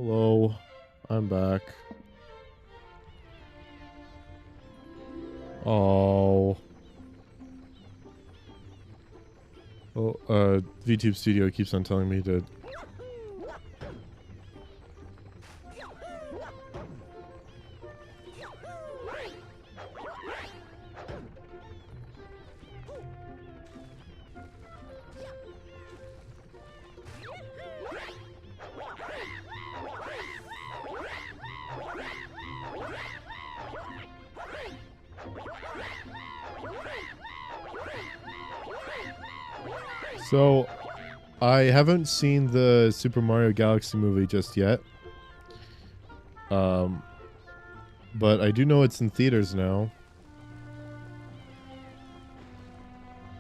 Hello, I'm back. Oh. Oh, VTube Studio keeps on telling me to... So, I haven't seen the Super Mario Galaxy movie just yet. But I do know it's in theaters now.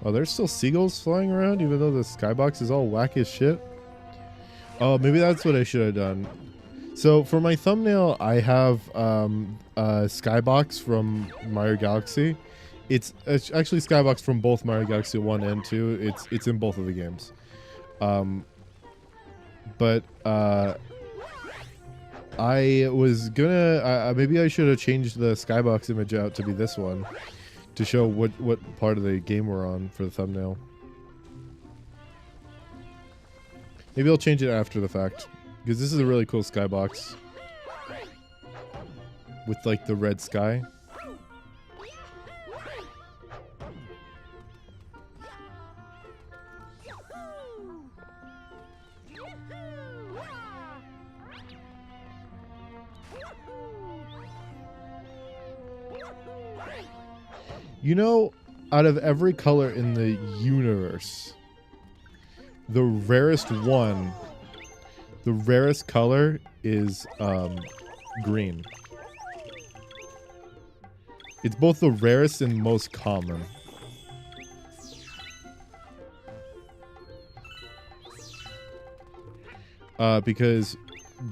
Oh, there's still seagulls flying around even though the skybox is all whack as shit. Oh, maybe that's what I should have done. So for my thumbnail, I have a skybox from Mario Galaxy. It's actually skybox from both Mario Galaxy 1 and 2. It's in both of the games. But I was gonna maybe I should have changed the skybox image out to be this one to show what part of the game we're on for the thumbnail. Maybe I'll change it after the fact because this is a really cool skybox with like the red sky. You know, out of every color in the universe, the rarest color is green. It's both the rarest and most common. Because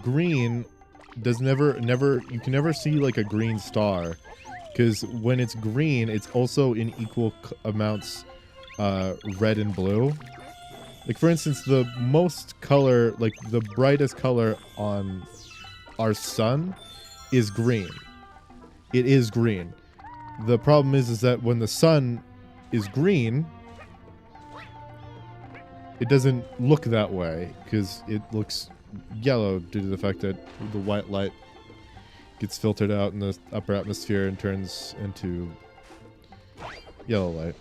green does never you can never see like a green star. Because when it's green, it's also in equal amounts red and blue. Like, for instance, the most color, like the brightest color on our sun is green. It is green. The problem is that when the sun is green, it doesn't look that way because it looks yellow due to the fact that the white light gets filtered out in the upper atmosphere and turns into yellow light.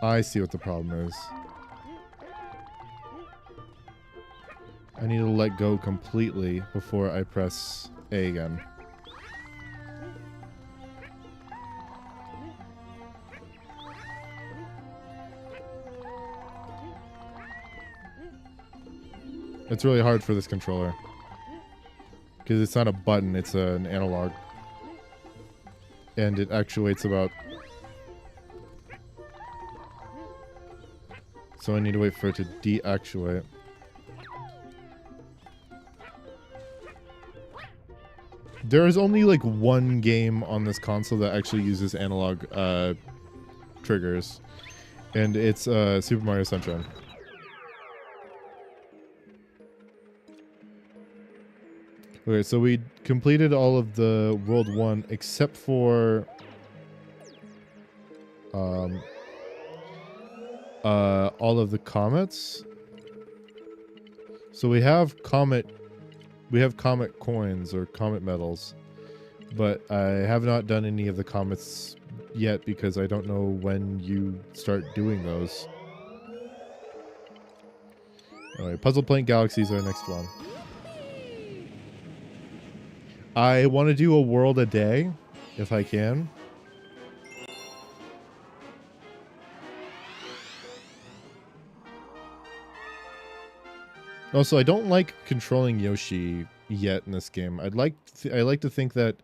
I see what the problem is. I need to let go completely before I press A again. It's really hard for this controller. Because it's not a button, it's an analog. And it actuates about... So I need to wait for it to deactuate. There is only like one game on this console that actually uses analog triggers. And it's Super Mario Sunshine. Okay, so we completed all of the World 1 except for all of the comets. So we have comet coins or comet medals, but I have not done any of the comets yet because I don't know when you start doing those. Anyway, Puzzle Plank Galaxies are our next one. I want to do a world a day if I can. Also, I don't like controlling Yoshi yet in this game. I like to think that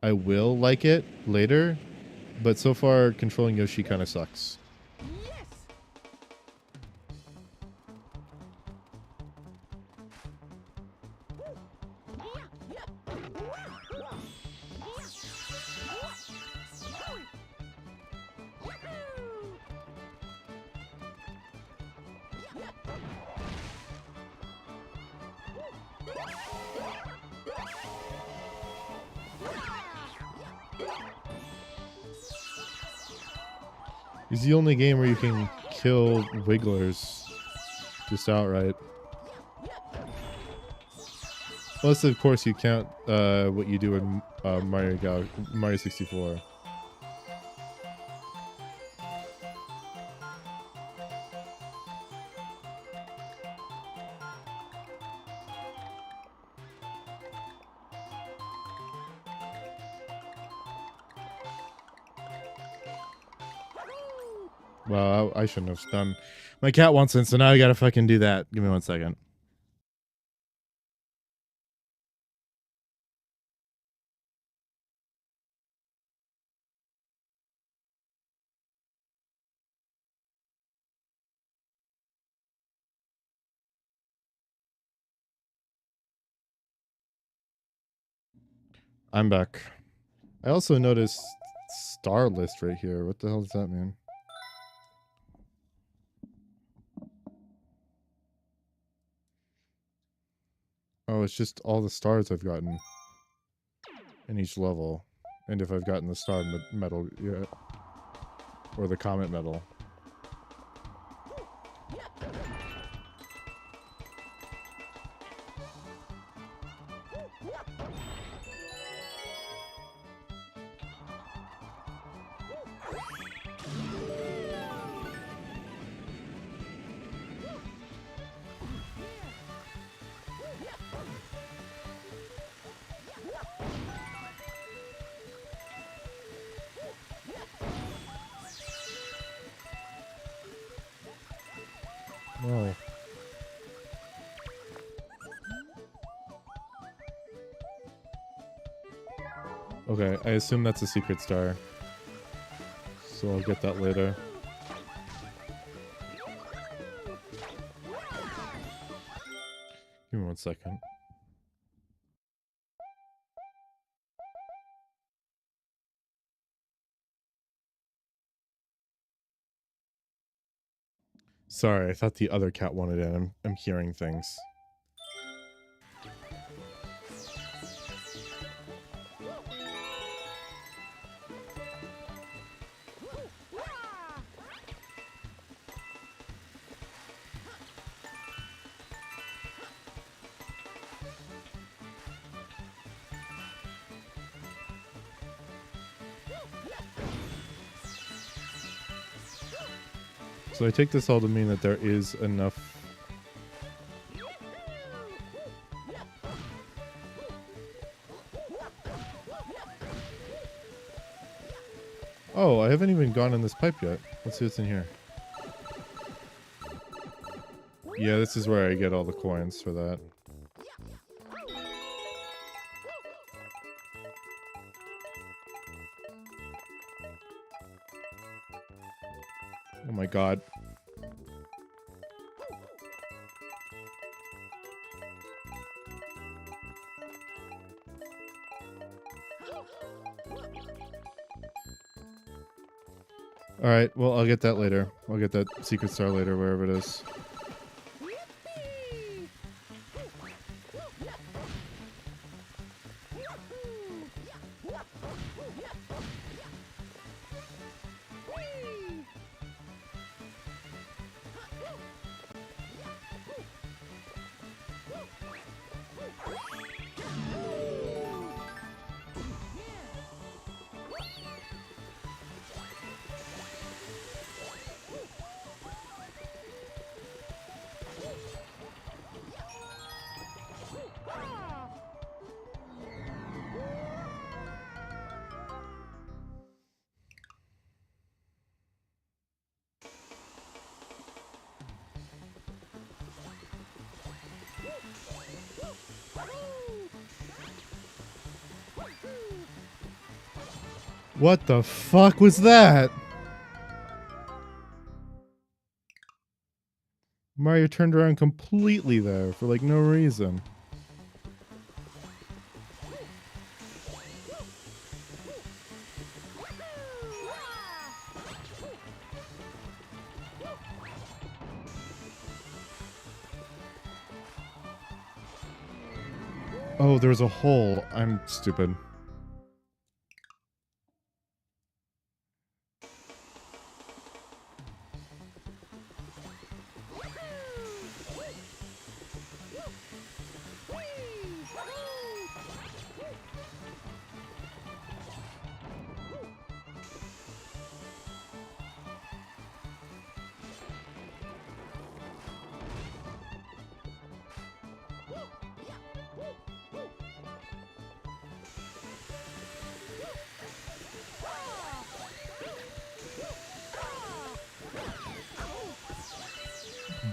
I will like it later, But so far, controlling Yoshi kind of sucks. It's the only game where you can kill Wigglers just outright. Unless, of course, you count what you do in Mario 64. Well, I shouldn't have done. My cat wants it, so now I gotta fucking do that. Give me 1 second. I'm back. I also noticed star list right here. What the hell does that mean? Oh, it's just all the stars I've gotten in each level. And if I've gotten the star medal yet. Or the comet medal. Whoa. Okay, I assume that's a secret star. So I'll get that later. Give me 1 second. Sorry, I thought the other cat wanted it. I'm hearing things. So I take this all to mean that there is enough... Oh, I haven't even gone in this pipe yet. Let's see what's in here. Yeah, this is where I get all the coins for that. Oh my god. Alright, well, I'll get that later. I'll get that secret star later, wherever it is. What the fuck was that? Mario turned around completely there for like no reason. Oh, there's a hole. I'm stupid.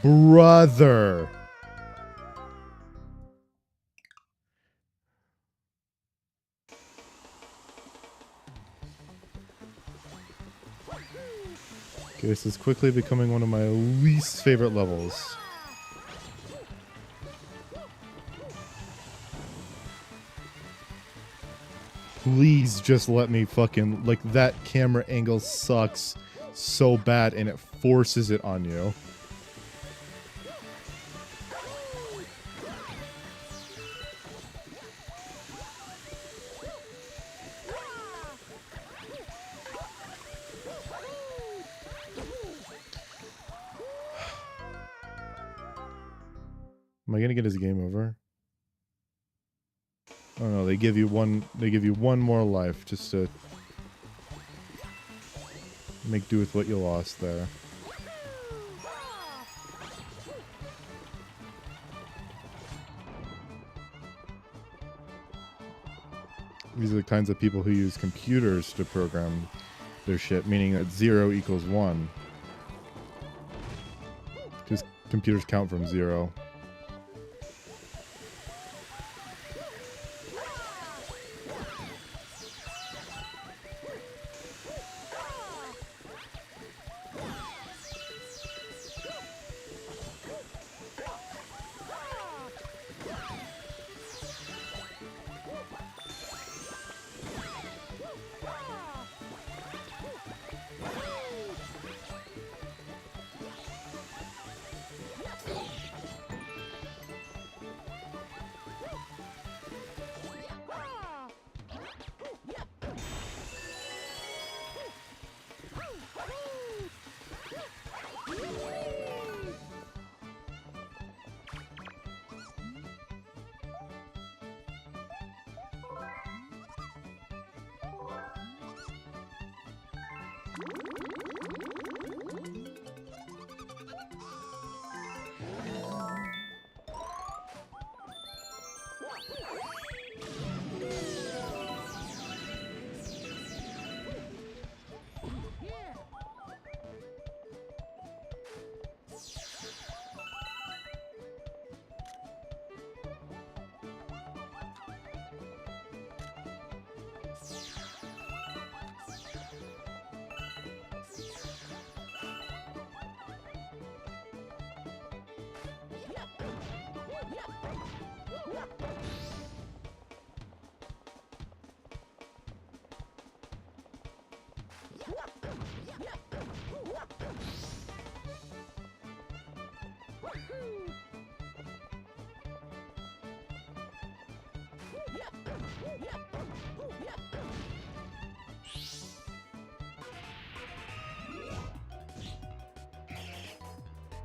Brother. Okay, this is quickly becoming one of my least favorite levels. Please just let me fucking... Like, that camera angle sucks so bad and it forces it on you. Am I gonna get his game over? Oh no, they give you one more life just to make do with what you lost there. These are the kinds of people who use computers to program their shit, meaning that 0 equals 1. Because computers count from 0.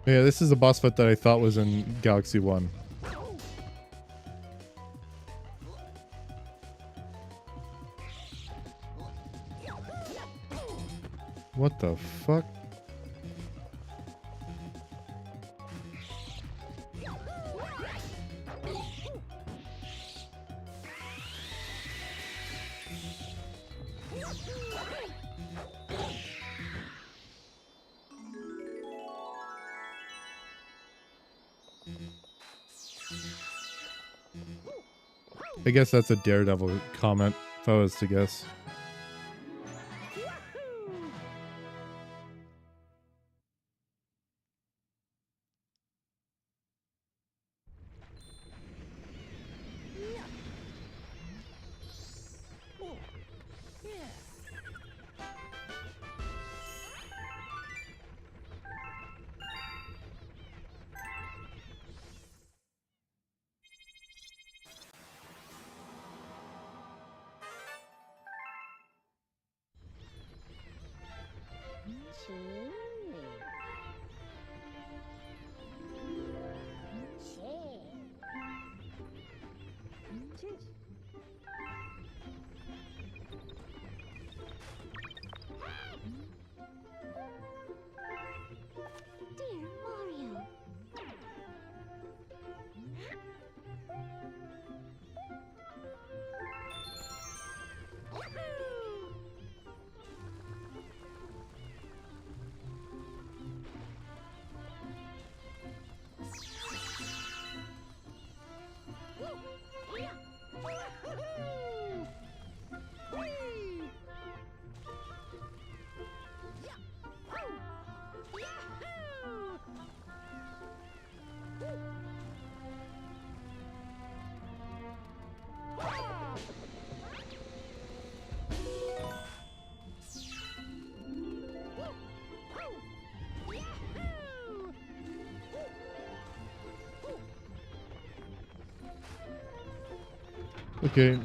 Yeah, this is a boss fight that I thought was in Galaxy 1. What the fuck? I guess that's a Daredevil comment, if I was to guess. Okay.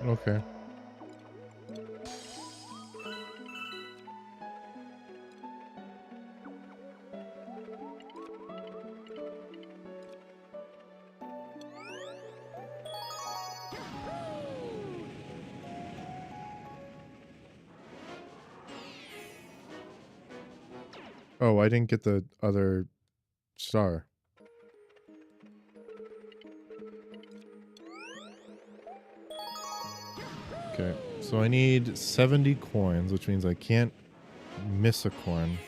Okay. Oh, I didn't get the other star. Okay, so I need 70 coins, which means I can't miss a coin.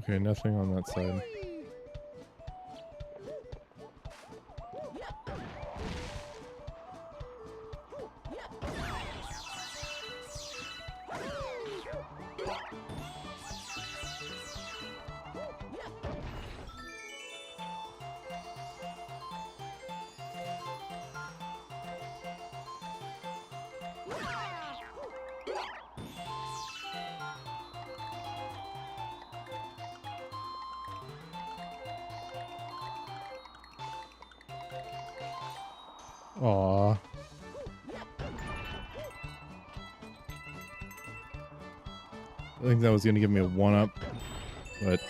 Okay, nothing on that side. Aw. I think that was gonna give me a 1-up, but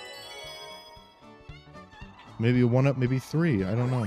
maybe a 1-up, maybe 3. I don't know.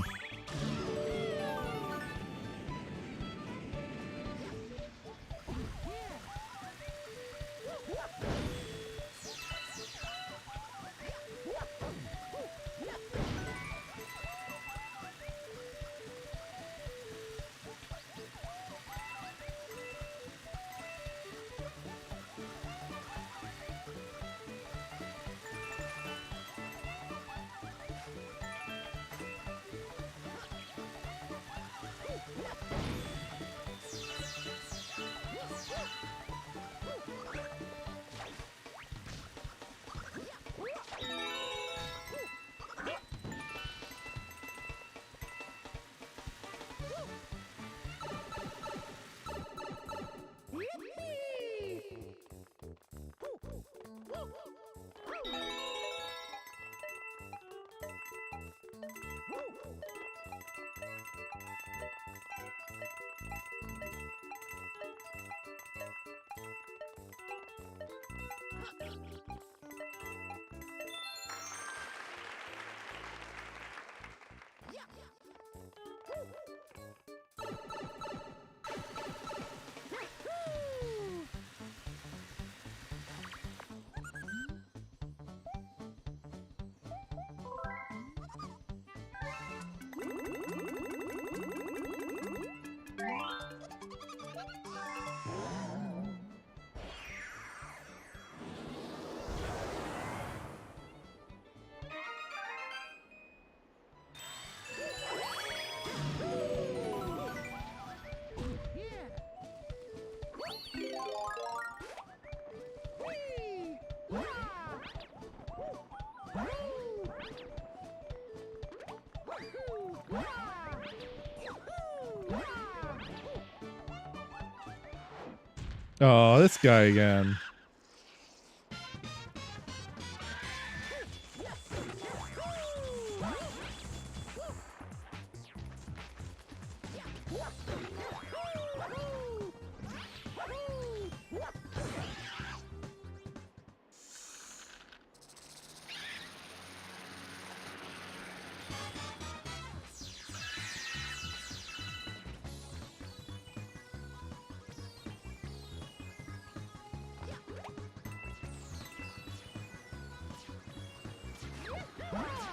Oh, this guy again. Oh.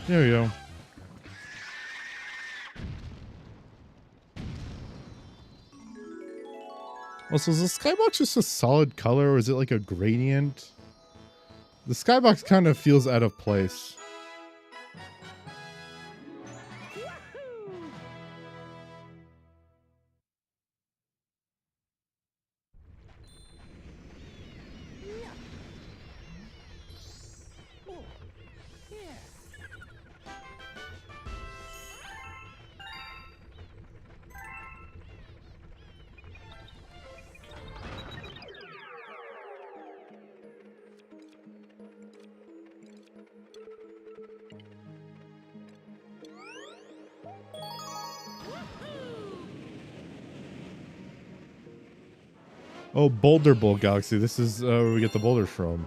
There we go. Also, is the skybox just a solid color, or is it like a gradient? The skybox kind of feels out of place. Oh, Boulder Bowl Galaxy. This is where we get the boulders from.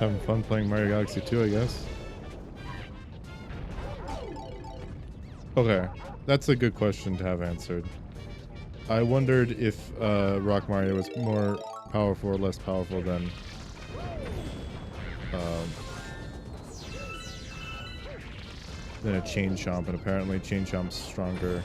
having fun playing Mario Galaxy 2, I guess. Okay, that's a good question to have answered. I wondered if Rock Mario was more powerful or less powerful than a Chain Chomp, and apparently Chain Chomp's stronger.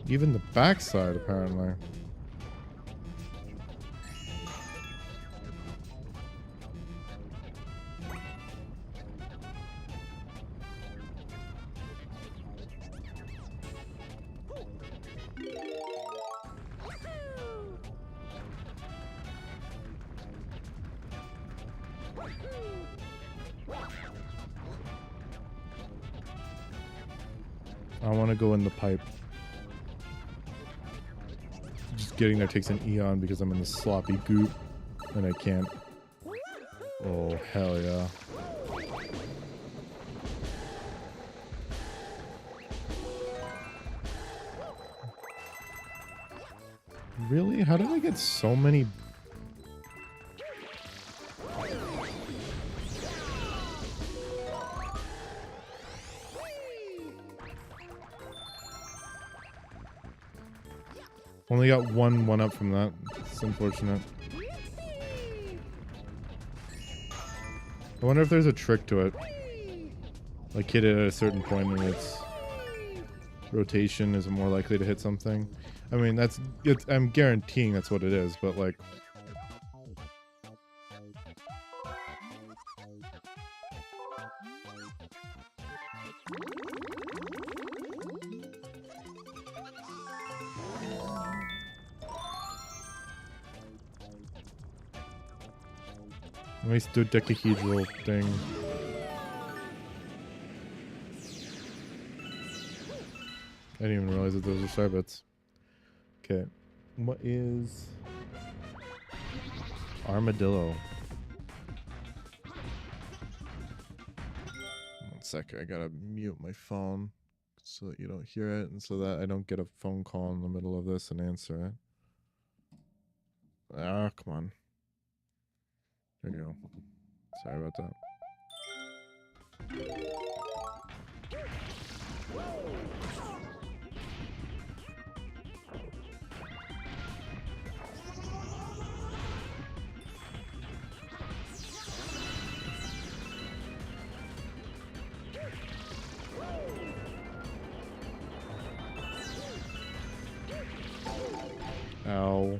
Even the backside, apparently. I want to go in the pipe. Just getting there takes an eon because I'm in the sloppy goop and I can't. Oh, hell yeah. Really? How did I get so many? Only got one up from that. It's unfortunate. I wonder if there's a trick to it. Like hit it at a certain point and its rotation is more likely to hit something. I mean, I'm guaranteeing that's what it is, but like... Nice dodecahedral thing. I didn't even realize that those are starbits. Okay. What is... Armadillo? 1 sec, I gotta mute my phone so that you don't hear it and so that I don't get a phone call in the middle of this and answer it. Ah, come on. There you go. Sorry about that. Ow.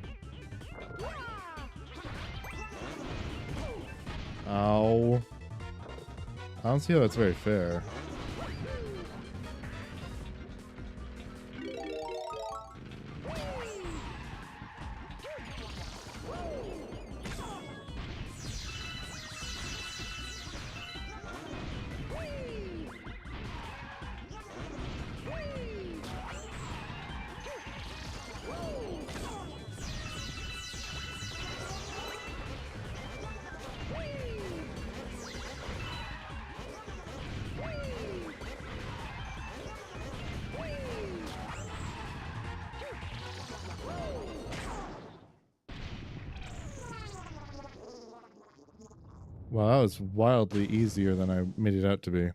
Ow. I don't see how that's very fair. Wow, that was wildly easier than I made it out to be.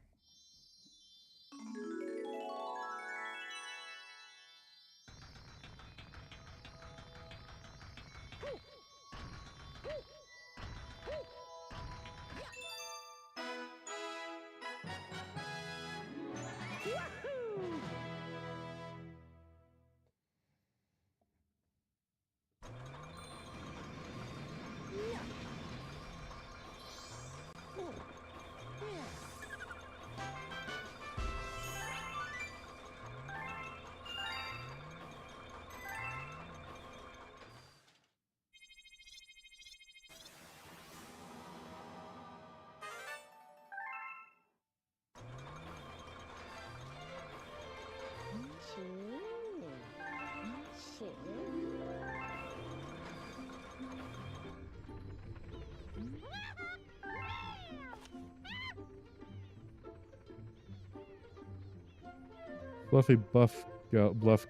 Fluffy Bluff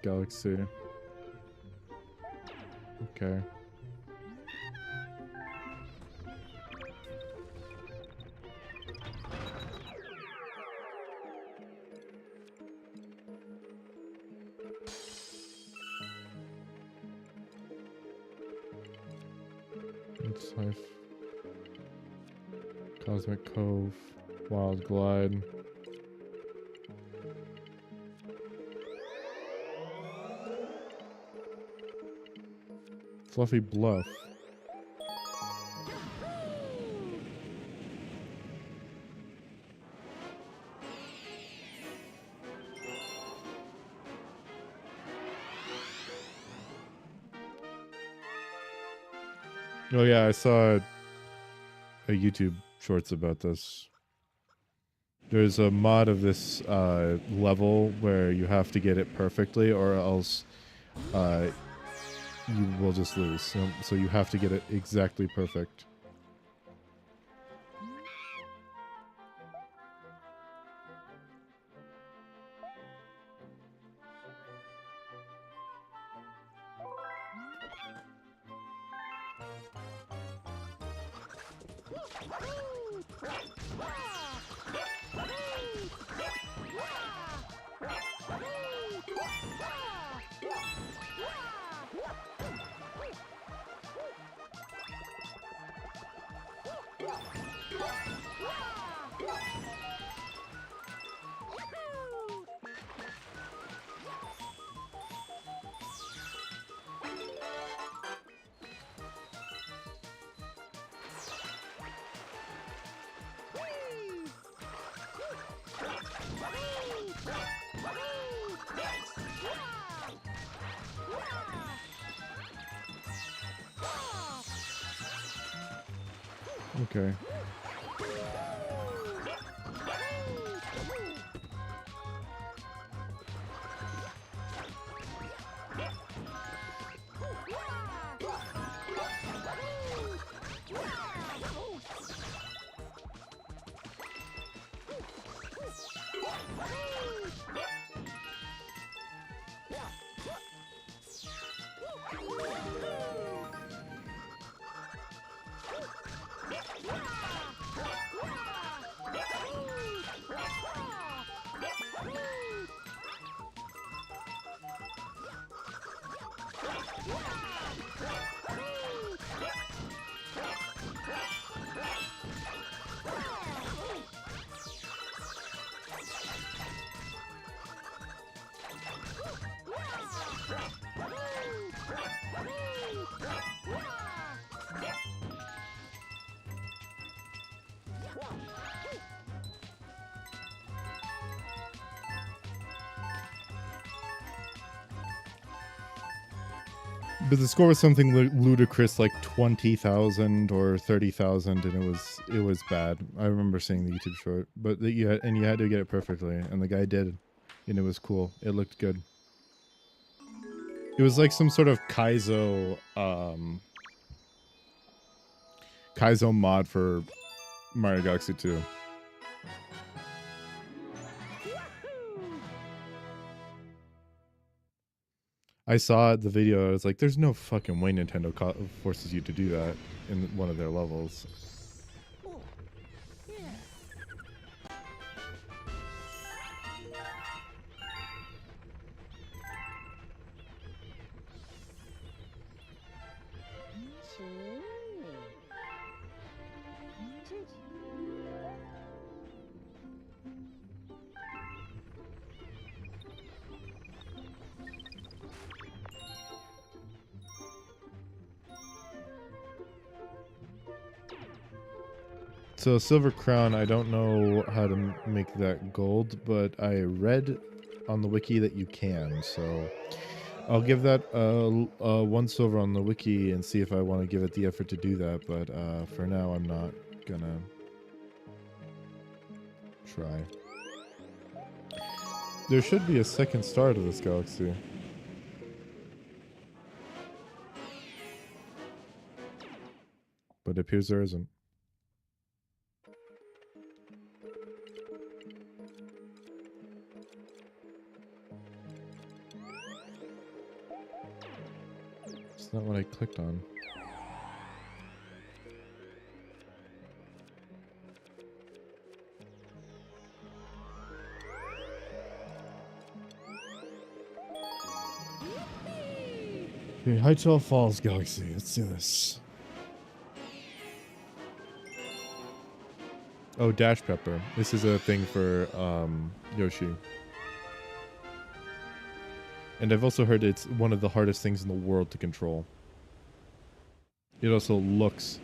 Galaxy. Okay. It's life. Cosmic Cove. Wild Glide. Fluffy Bluff. Oh yeah, I saw a YouTube shorts about this. There's a mod of this level where you have to get it perfectly or else you will just lose. So you have to get it exactly perfect. Okay. But the score was something ludicrous, like 20,000 or 30,000, and it was bad. I remember seeing the YouTube short, but you had to get it perfectly, and the guy did, and it was cool. It looked good. It was like some sort of Kaizo mod for Mario Galaxy 2. I saw the video. I was like, "There's no fucking way Nintendo forces you to do that in one of their levels." So Silver Crown, I don't know how to make that gold, but I read on the wiki that you can. So I'll give that 1 silver on the wiki and see if I want to give it the effort to do that. But for now, I'm not gonna try. There should be a second star to this galaxy. But it appears there isn't. That's not what I clicked on. Okay, Hytale Falls Galaxy. Let's do this. Oh, Dash Pepper. This is a thing for Yoshi. And I've also heard it's one of the hardest things in the world to control. It also looks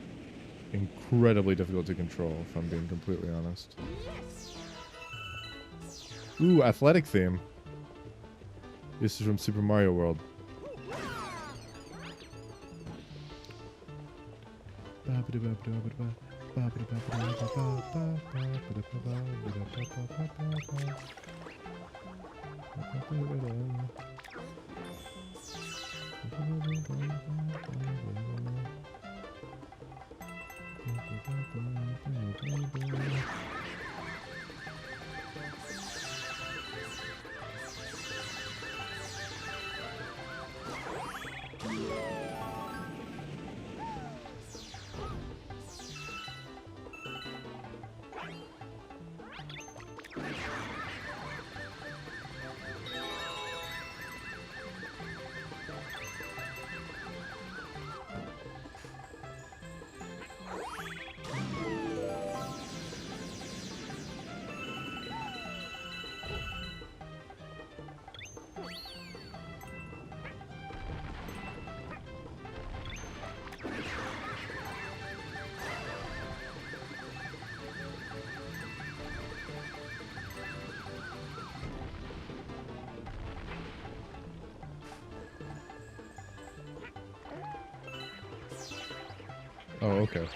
incredibly difficult to control, if I'm being completely honest. Ooh, athletic theme. This is from Super Mario World. Oh, okay.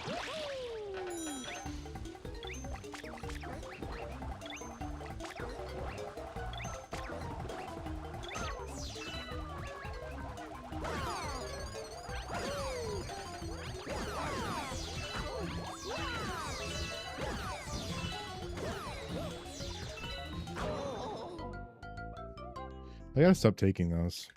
I gotta stop taking those.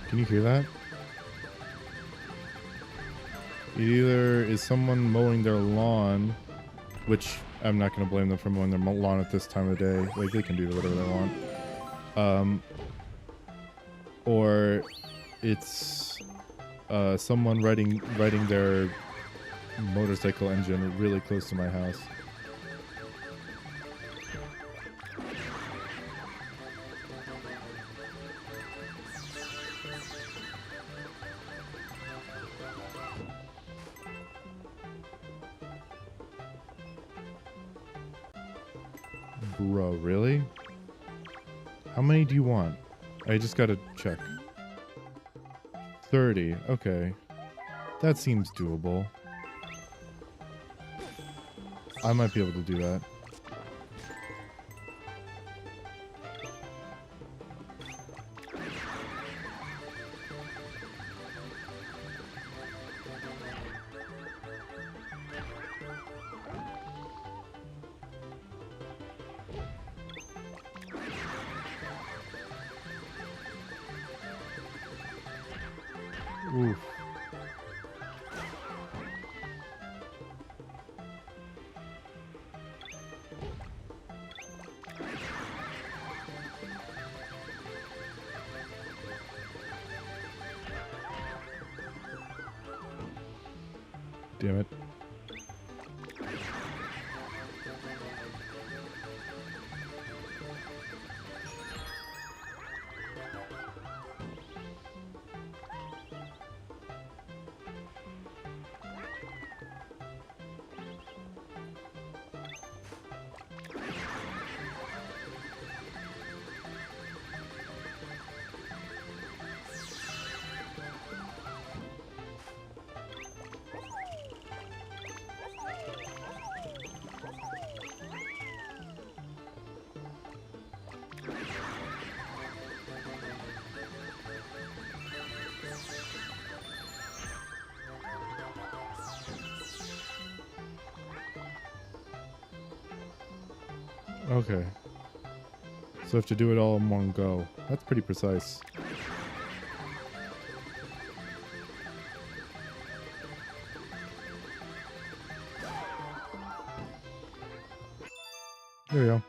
Can you hear that? It either is someone mowing their lawn, which I'm not going to blame them for mowing their lawn at this time of day. Like, they can do whatever they want. Or it's someone riding their motorcycle engine really close to my house. Bro, really? How many do you want? I just gotta check. 30. Okay. That seems doable. I might be able to do that. Oof. Damn it. Okay. So I have to do it all in one go. That's pretty precise. There we go.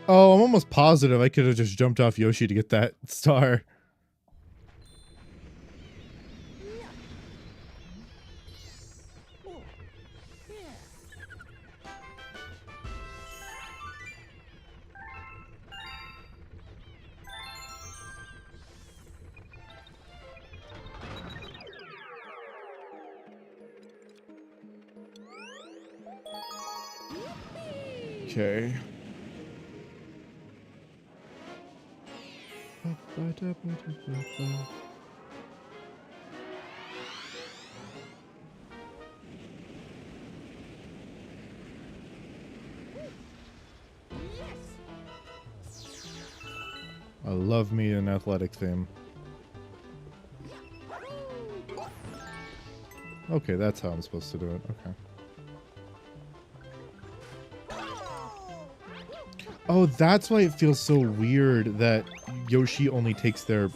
Oh, I'm almost positive I could have just jumped off Yoshi to get that star. Okay. I love me an athletic theme. Okay, that's how I'm supposed to do it. Okay. Oh, that's why it feels so weird that Yoshi only takes their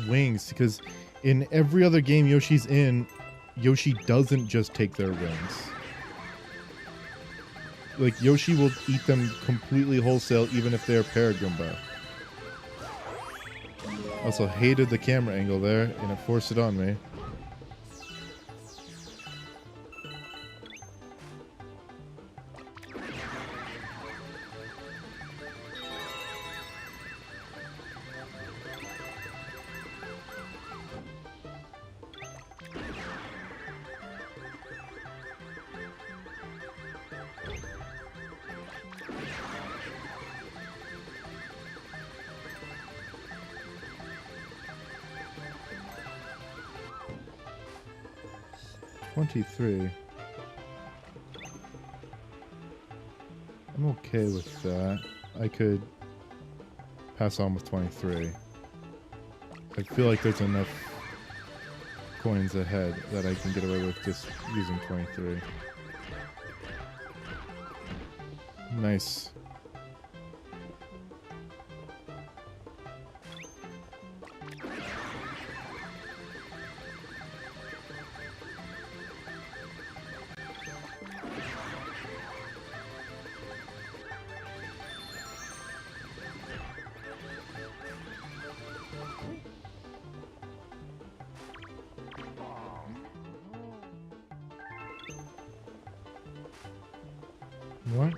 wings, because in every other game Yoshi's in, Yoshi doesn't just take their wings. Like, Yoshi will eat them completely wholesale even if they're Paragoomba. Also hated the camera angle there, and it forced it on me. $23. I'm okay with that. I could pass on with 23. I feel like there's enough coins ahead that I can get away with just using 23. Nice. What?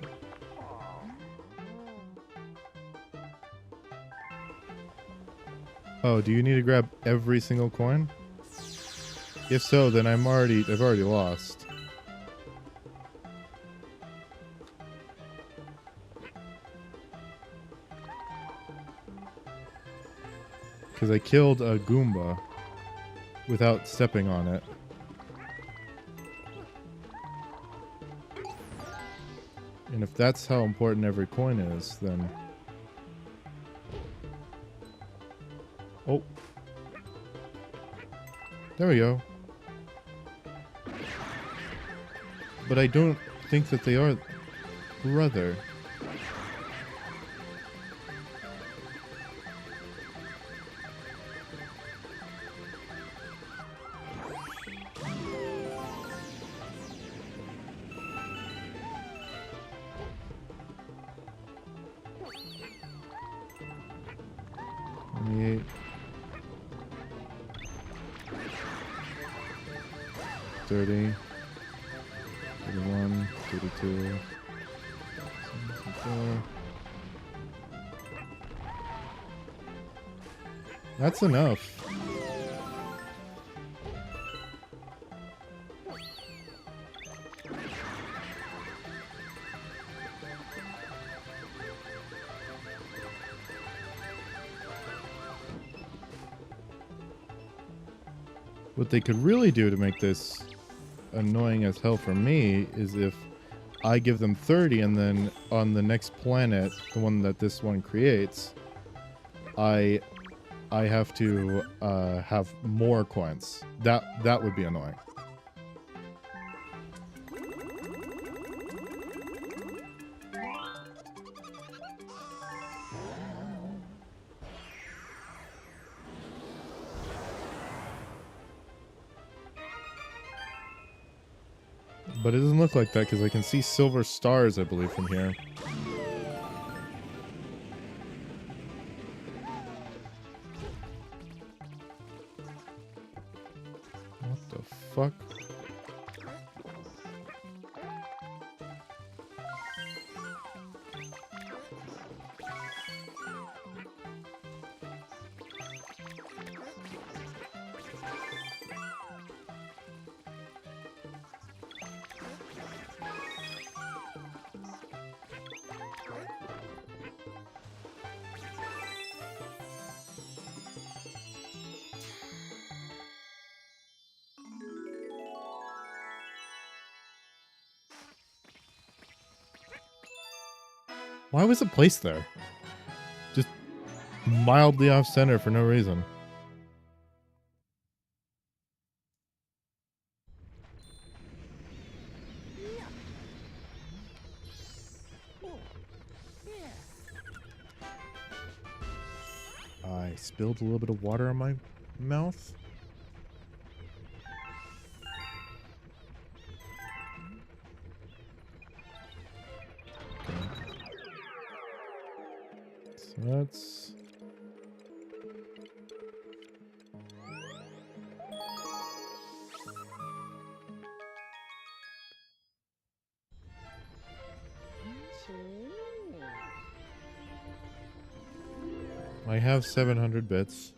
Oh, do you need to grab every single coin? If so, then I've already lost. Because I killed a Goomba without stepping on it. And if that's how important every coin is, then... Oh. There we go. But I don't think that they are... Brother. $30, $31, $32, $74. That's enough. What they could really do to make this annoying as hell for me is if I give them 30 and then on the next planet, the one that this one creates, I have to have more coins. That would be annoying. But it doesn't look like that because I can see silver stars, I believe, from here. What the fuck? Why was it placed there? Just mildly off center for no reason. I spilled a little bit of water on my mouth. That's I have 700 bits.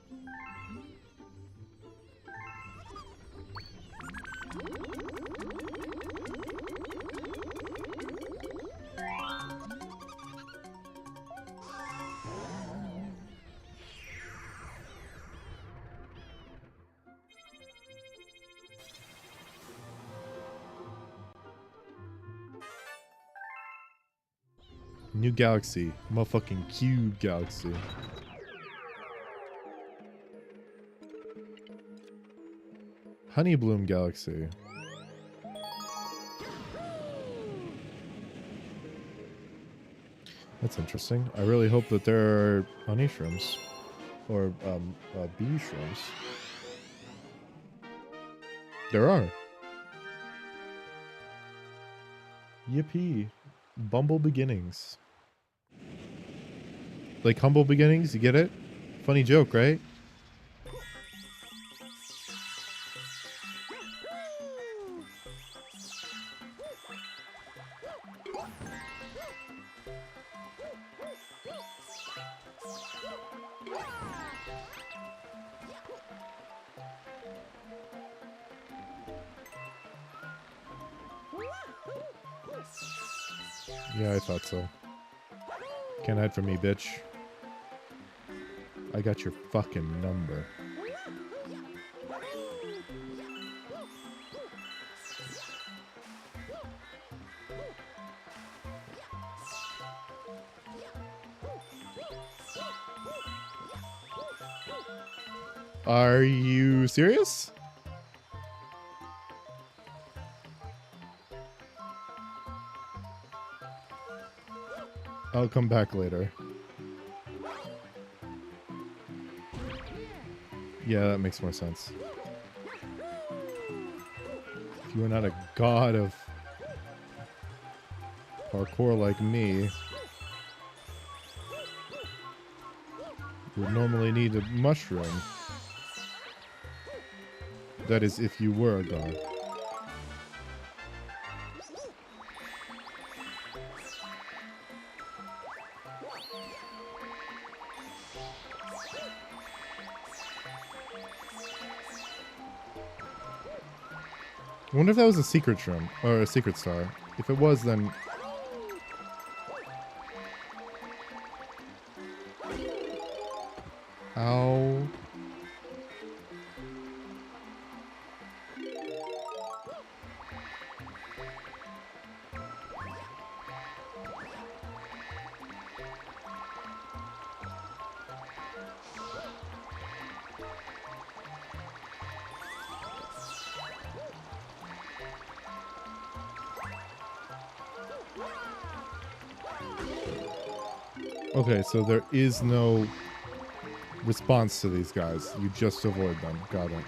New galaxy. Motherfucking cube galaxy. Honeybloom galaxy. That's interesting. I really hope that there are honey shrooms. Or, bee shrooms. There are. Yippee. Bumble beginnings. Like humble beginnings, you get it? Funny joke, right? Yeah, I thought so. Can't hide from me, bitch. I got your fucking number. Are you serious? I'll come back later. Yeah, that makes more sense. If you are not a god of parkour like me, you would normally need a mushroom. That is, if you were a god. I wonder if that was a secret shroom or a secret star. If it was, then ow. Okay, so there is no response to these guys. You just avoid them. Got it.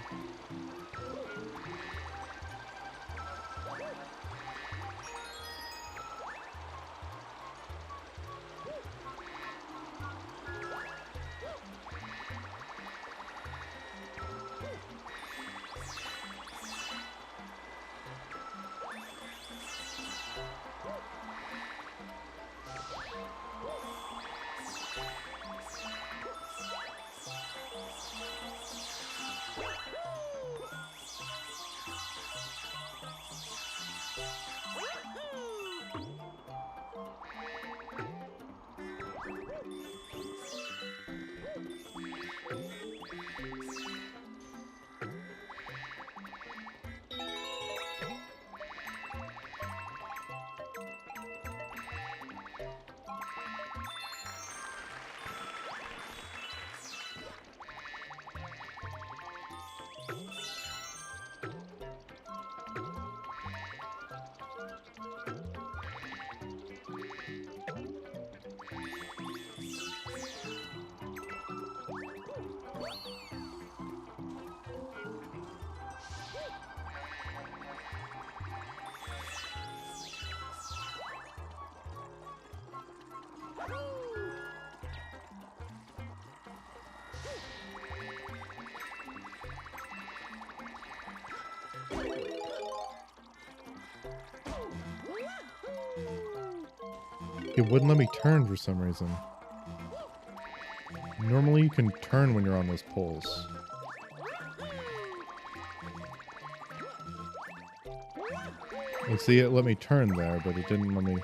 it wouldn't let me turn for some reason. Normally you can turn when you're on those poles. Like, see, it let me turn there, but it didn't let me...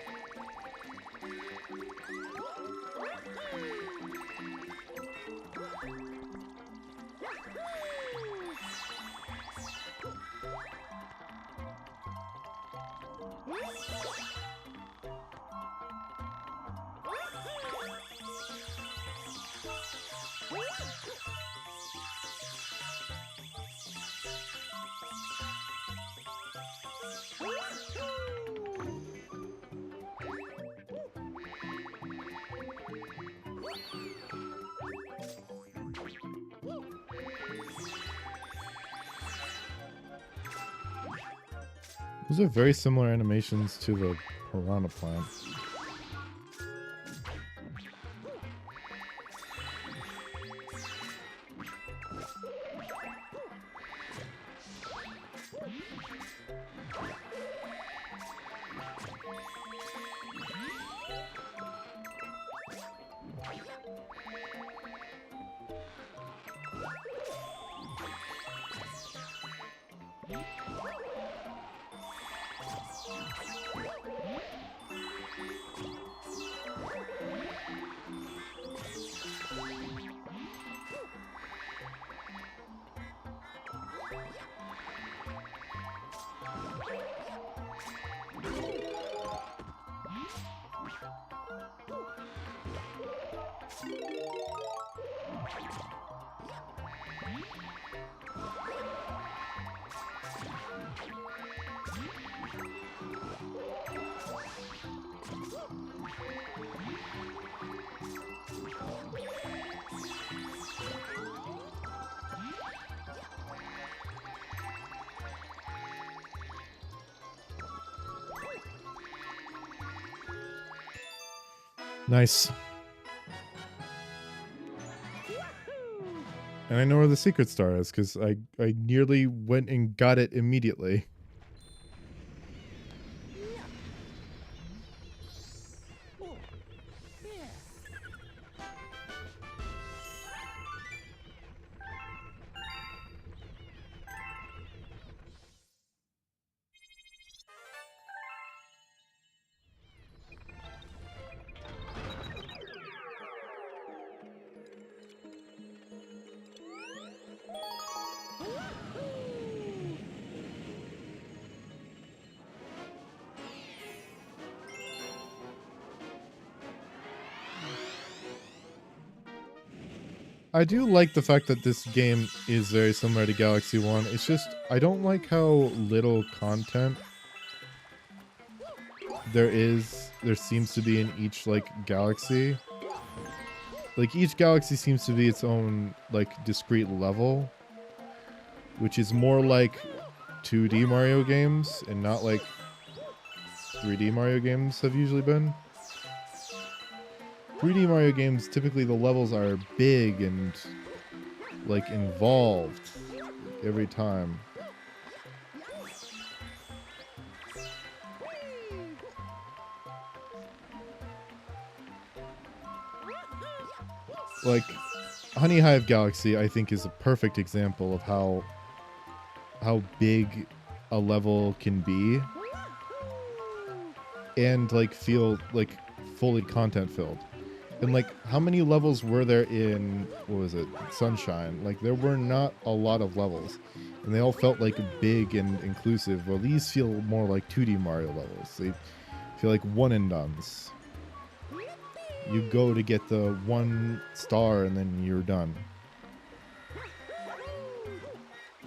Those are very similar animations to the piranha plant. Nice. And I know where the secret star is, because I nearly went and got it immediately. I do like the fact that this game is very similar to Galaxy 1. It's just, I don't like how little content there seems to be in each, like, galaxy. Like, each galaxy seems to be its own, like, discrete level, which is more like 2D Mario games and not like 3D Mario games have usually been. 3D Mario games, typically the levels are big and, like, involved every time. Like, Honey Hive Galaxy, I think, is a perfect example of how big a level can be and, like, feel, like, fully content-filled. And, like, how many levels were there in, what was it, Sunshine? Like, there were not a lot of levels. And they all felt, like, big and inclusive. Well, these feel more like 2D Mario levels. They feel like one-and-dones. You go to get the 1 star and then you're done.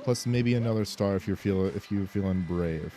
Plus maybe another star if you're feeling brave.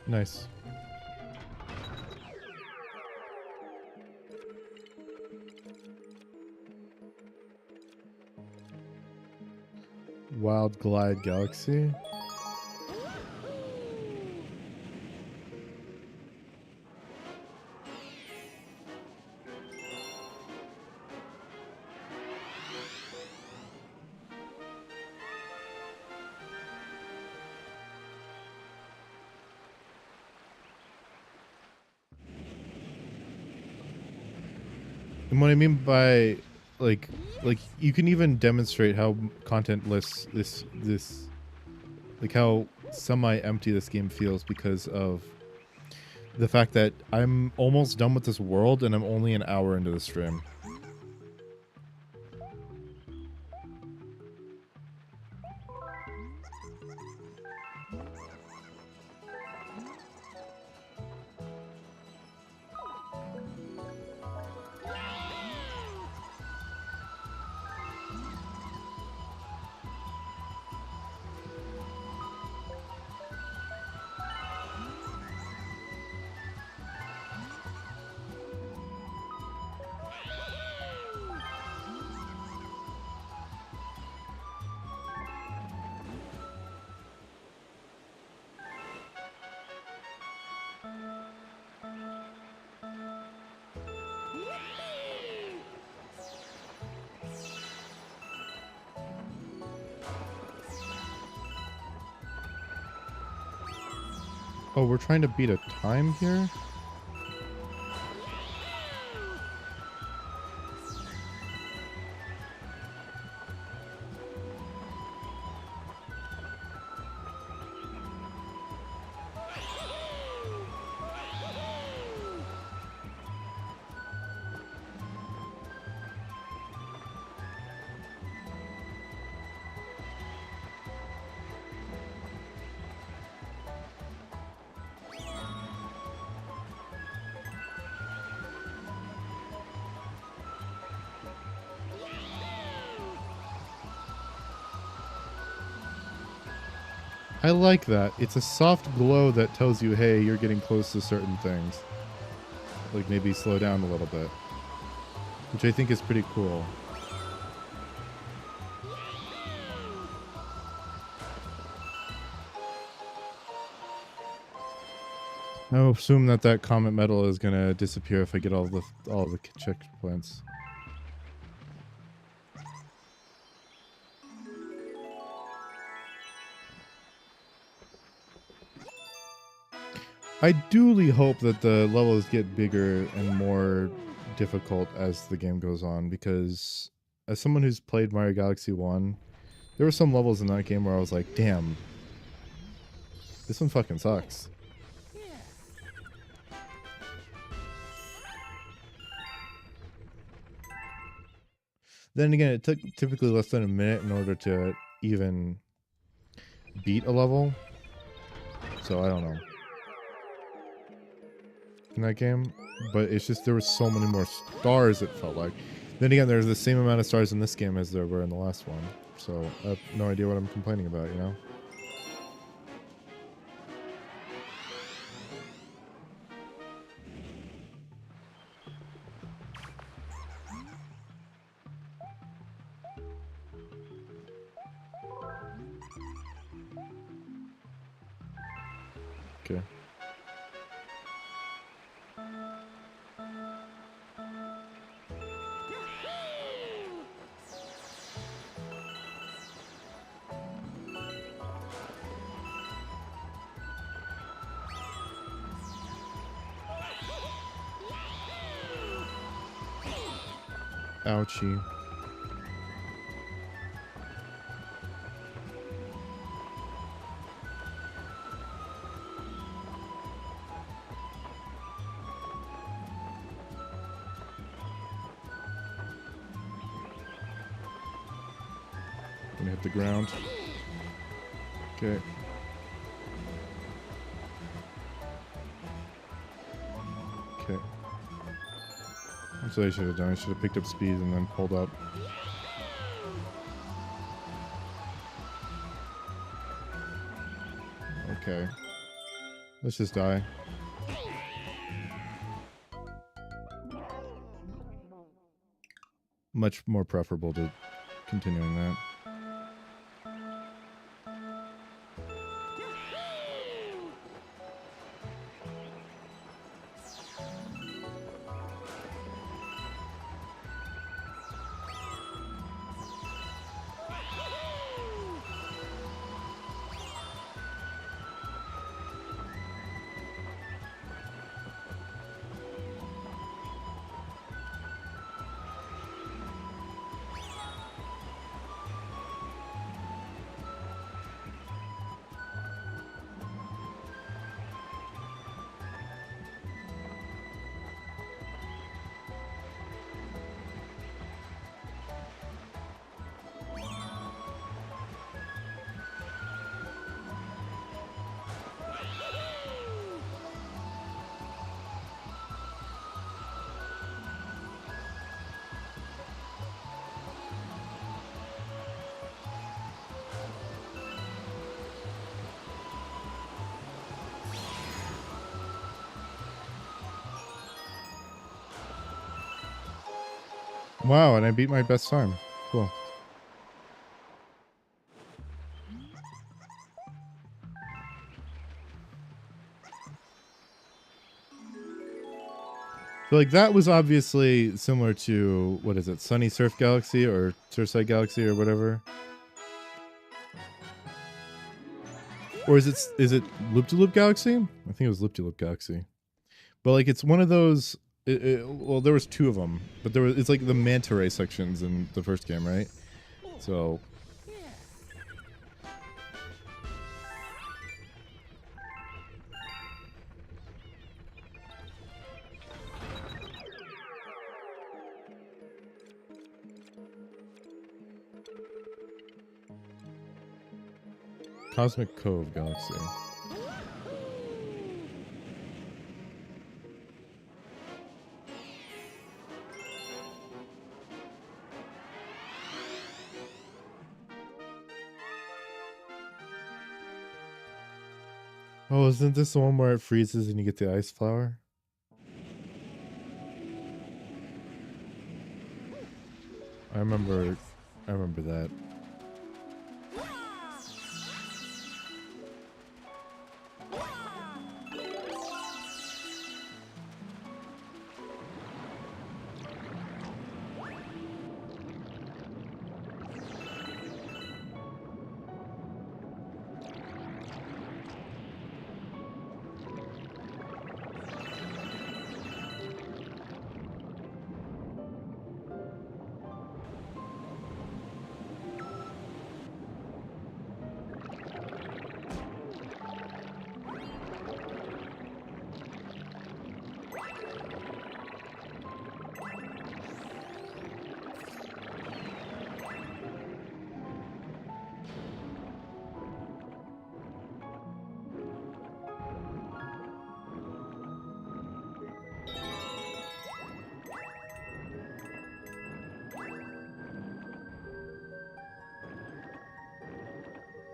Nice. Wild Glide Galaxy. And what I mean by like you can even demonstrate how contentless this like how semi-empty this game feels because of the fact that I'm almost done with this world and I'm only an hour into the stream. Oh, we're trying to beat a time here? I like that. It's a soft glow that tells you, hey, you're getting close to certain things. Like maybe slow down a little bit. Which I think is pretty cool. I assume that that comet medal is gonna disappear if I get all the checkpoints. I duly hope that the levels get bigger and more difficult as the game goes on, because as someone who's played Mario Galaxy 1, there were some levels in that game where I was like, damn, this one fucking sucks. Then again, it took typically less than a minute in order to even beat a level. So I don't know. In that game, but it's just there were so many more stars, it felt like. Then again, there's the same amount of stars in this game as there were in the last one, so I have no idea what I'm complaining about, you know? Okay. Ouchie. Gonna hit the ground. Okay. Okay. That's what I should have done. I should have picked up speed and then pulled up. Okay. Let's just die. Much more preferable to continuing that. Wow, and I beat my best time. Cool. So, like, that was obviously similar to, what is it, Sunny Surf Galaxy or Surfside Galaxy or whatever? Or is it Loop-de-Loop Galaxy? I think it was Loop-de-Loop Galaxy. But, like, it's one of those... well, there was two of them, but it's like the manta ray sections in the first game, right? So... Cosmic Cove Galaxy. Oh, isn't this the one where it freezes and you get the ice flower? I remember that.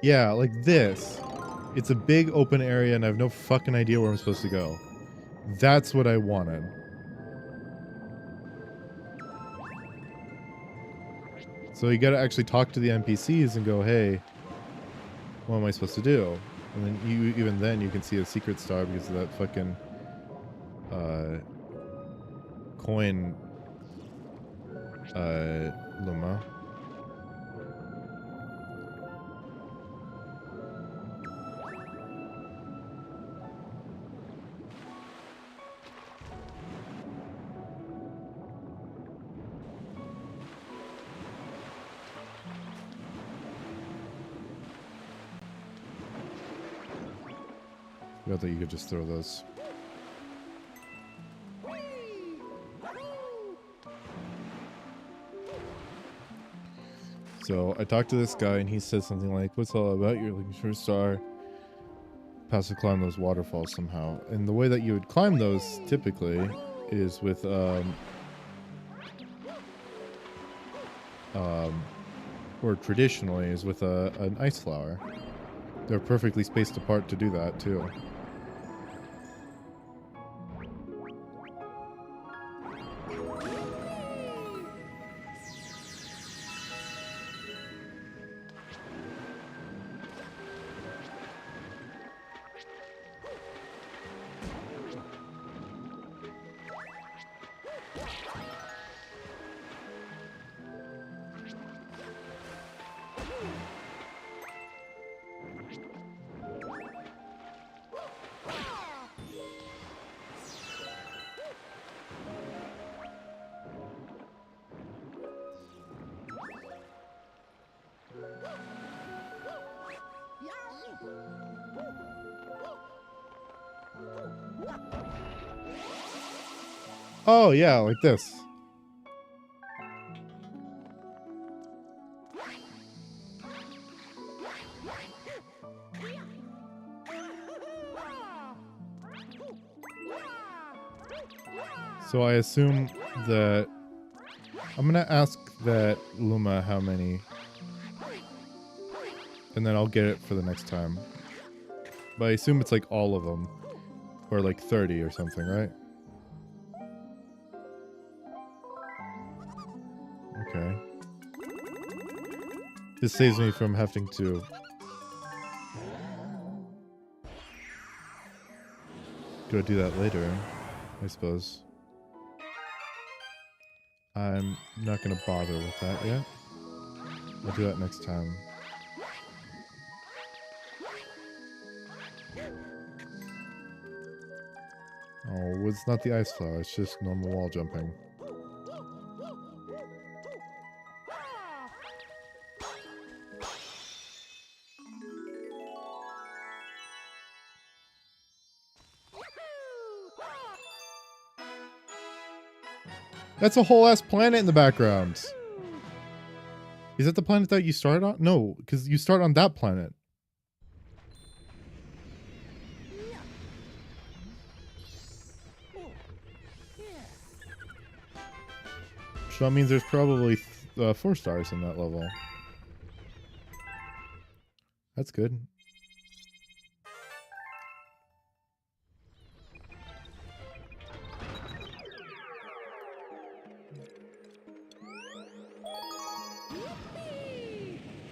Yeah, like this. It's a big open area and I have no fucking idea where I'm supposed to go. That's what I wanted. So you gotta actually talk to the NPCs and go, hey, what am I supposed to do? And then even then you can see a secret star because of that fucking coin Luma. I thought you could just throw those. So I talked to this guy and he said something like, what's all about? You're looking for a star. Has to climb those waterfalls somehow. And the way that you would climb those typically is with or traditionally is with an ice flower. They're perfectly spaced apart to do that too. Oh yeah, like this. So I assume that I'm gonna ask that Luma how many, and then I'll get it for the next time. But I assume it's like all of them, or like 30 or something, right? Okay. This saves me from having to go do that later, I suppose. I'm not gonna bother with that yet. I'll do that next time. Oh, it's not the ice flower, it's just normal wall jumping. That's a whole ass planet in the background. Is that the planet that you started on? No, because you start on that planet. So that means there's probably 4 stars in that level. That's good.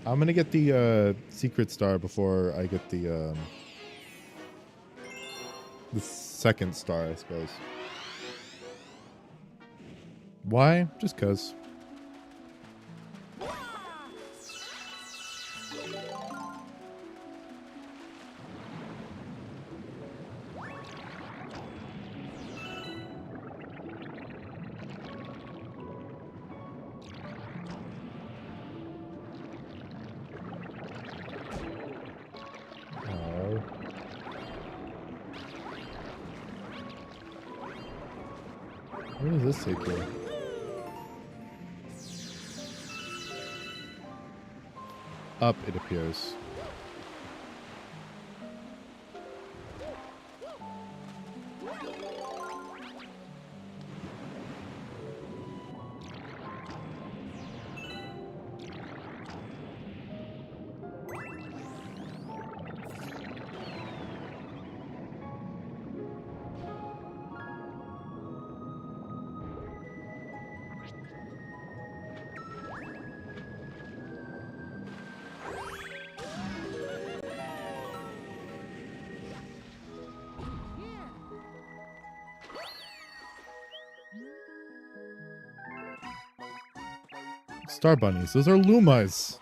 I'm gonna get the secret star before I get the second star, I suppose. Why? Just 'cause. Where does this take you? Up, it appears. Star bunnies. Those are Lumas.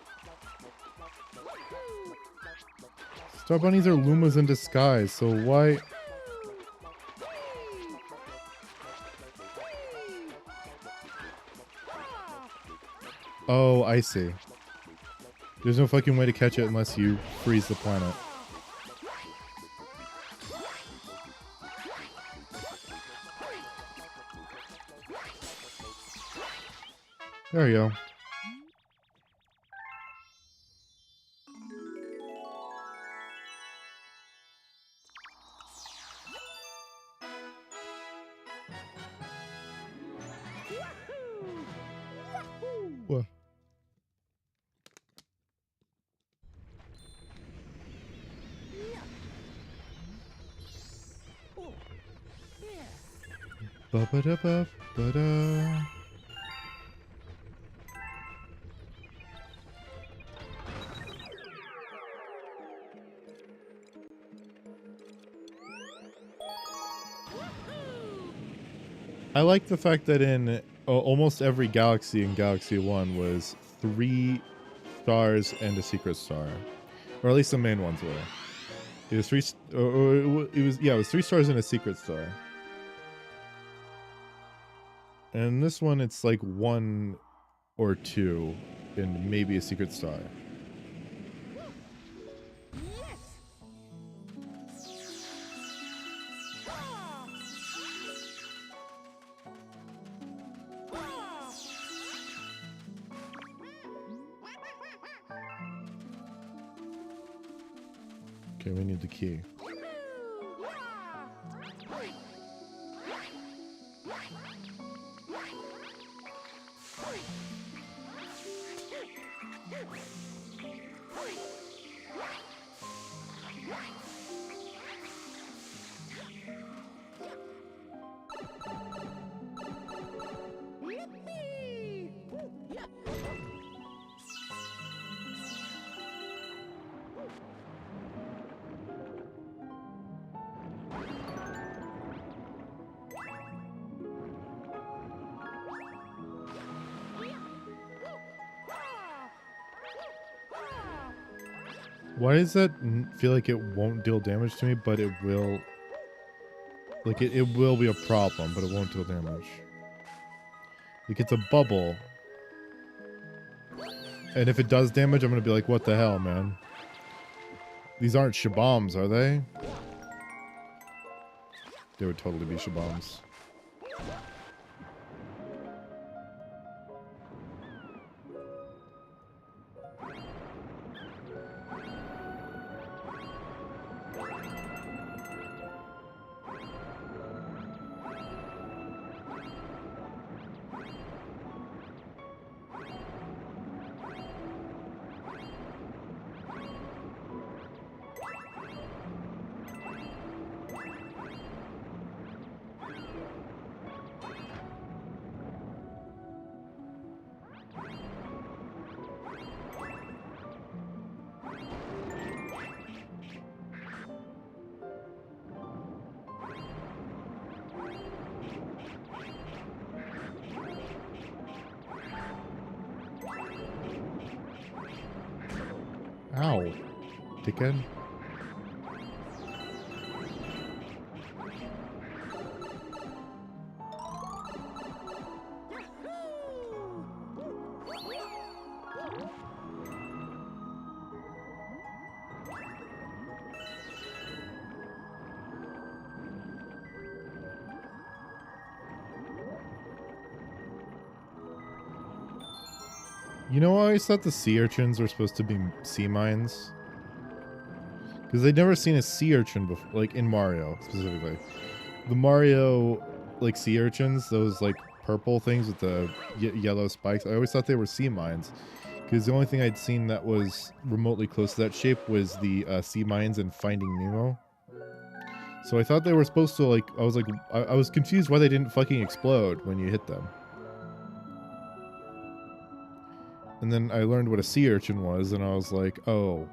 Star bunnies are Lumas in disguise, so why... Oh, I see. There's no fucking way to catch it unless you freeze the planet. There you go. What? Ba-ba-da-ba-ba-da. I like the fact that in almost every galaxy in Galaxy 1 was 3 stars and a secret star. Or at least the main ones were. It was 3 it was 3 stars and a secret star. And this one it's like 1 or 2 and maybe a secret star. Okay, we need the key. Why does that feel like it won't deal damage to me, but it will? Like, it will be a problem, but it won't deal damage. Like, it's a bubble. And if it does damage, I'm gonna be like, what the hell, man? These aren't Shaboms, are they? They would totally be Shaboms. Ow, dickhead. You know, I always thought the sea urchins were supposed to be sea mines. Because they'd never seen a sea urchin before, like in Mario specifically. The Mario, like, sea urchins, those like purple things with the yellow spikes, I always thought they were sea mines. Because the only thing I'd seen that was remotely close to that shape was the sea mines in Finding Nemo. So I thought they were supposed to, like, I was confused why they didn't fucking explode when you hit them. And then I learned what a sea urchin was, and I was like, oh.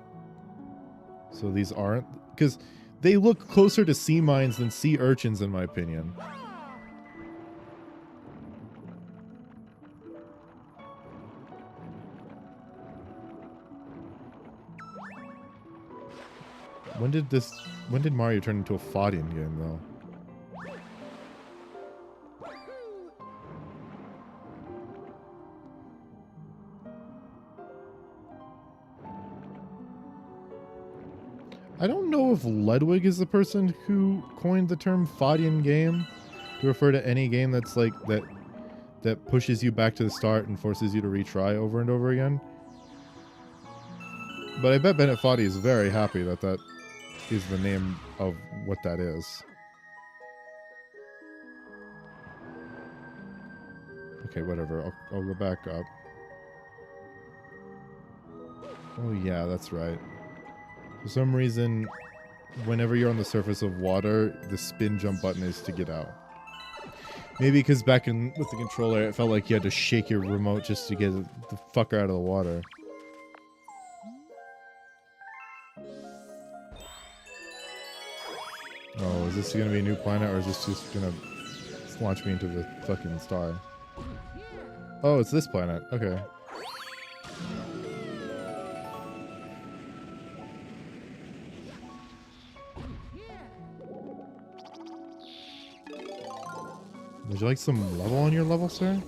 So these aren't... Because they look closer to sea mines than sea urchins, in my opinion. When did Mario turn into a fighting game, though? I don't know if Ludwig is the person who coined the term Fadian game to refer to any game that's like that that pushes you back to the start and forces you to retry over and over again. But I bet Bennett Foddy is very happy that that is the name of what that is. Okay, whatever. I'll go back up. Oh yeah, that's right. For some reason, whenever you're on the surface of water, the spin jump button is to get out. Maybe because back in with the controller, it felt like you had to shake your remote just to get the fucker out of the water. Oh, is this gonna be a new planet, or is this just gonna launch me into the fucking star? Oh, it's this planet. Okay. Would you like some level on your level, sir?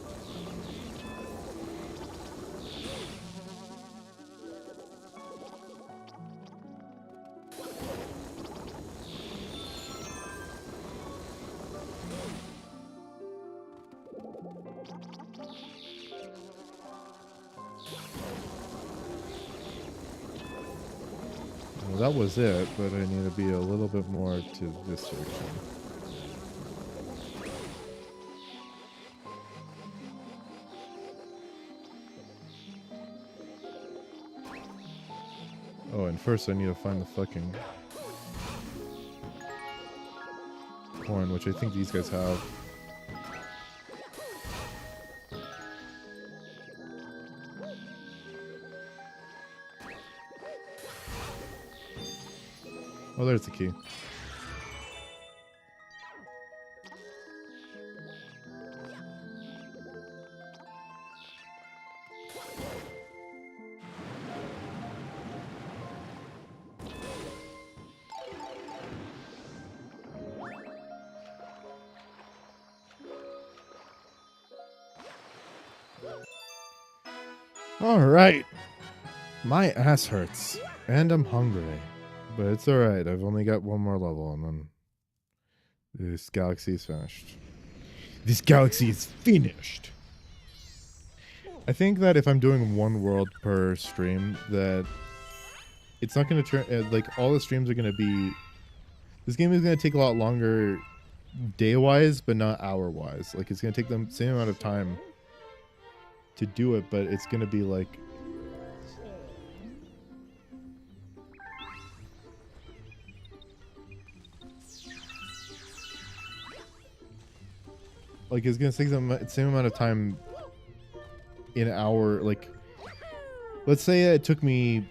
Well, that was it, but I need to be a little bit more to this direction. Oh, and first I need to find the fucking horn, which I think these guys have. Oh, there's the key. All right. My ass hurts, and I'm hungry. But it's alright, I've only got one more level, and then this galaxy is finished. This galaxy is finished! I think that if I'm doing one world per stream, that it's not going to turn... like, all the streams are going to be... This game is going to take a lot longer day-wise, but not hour-wise. Like, it's going to take them the same amount of time to do it, but it's going to be like... Like, it's going to take them the same amount of time in an hour. Like, let's say it took me